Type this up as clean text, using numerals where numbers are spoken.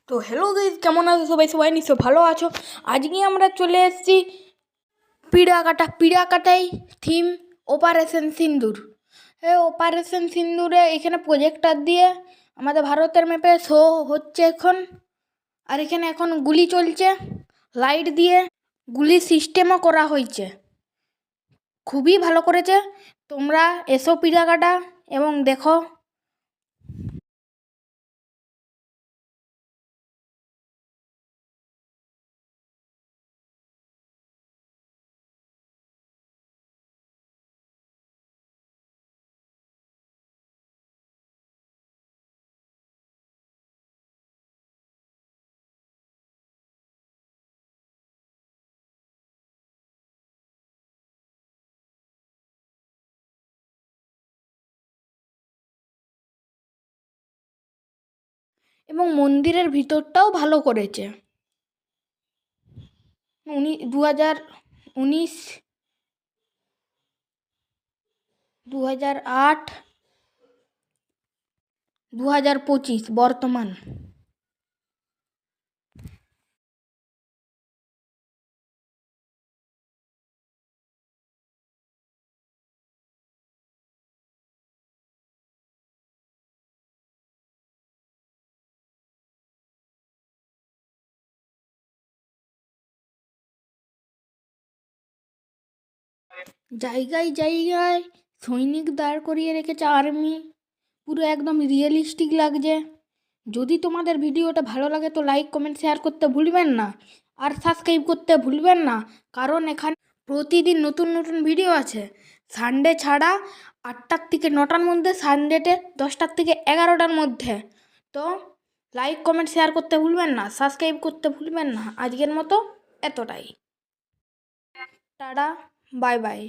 তো hello guys, কেমন আছো সবাই? সবাই নিশ্চয় ভালো আছো। আজকে আমরা চলে এসেছি পিড়া কাটাই থিম অপারেশন সিন্দুর। অপারেশন সিন্দুরে এখানে প্রজেক্টর দিয়ে আমাদের ভারতের ম্যাপে শো হচ্ছে এখন। আর এখানে এখন গুলি চলছে, লাইট দিয়ে গুলি সিস্টেমও করা হয়েছে। খুবই ভালো করেছে। তোমরা এসো পিড়া কাটা এবং দেখো। এবং মন্দিরের ভিতরটাও ভালো করেছে। 2019, 2008, 2025 বর্তমান। জায়গায় জায়গায় সৈনিক দাঁড় করিয়ে রেখেছে, আর্মি। পুরো একদম রিয়েলিস্টিক লাগছে। যদি তোমাদের ভিডিওটা ভালো লাগে তো লাইক কমেন্ট শেয়ার করতে ভুলবেন না, আর সাবস্ক্রাইব করতে ভুলবেন না। কারণ এখানে প্রতিদিন নতুন নতুন ভিডিও আছে। সানডে ছাড়া 8টার থেকে 9টার মধ্যে, সানডেতে 10টার থেকে 11টার মধ্যে। তো লাইক কমেন্ট শেয়ার করতে ভুলবেন না, সাবস্ক্রাইব করতে ভুলবেন না। আজকের মতো এতটাই। Tata, bye bye.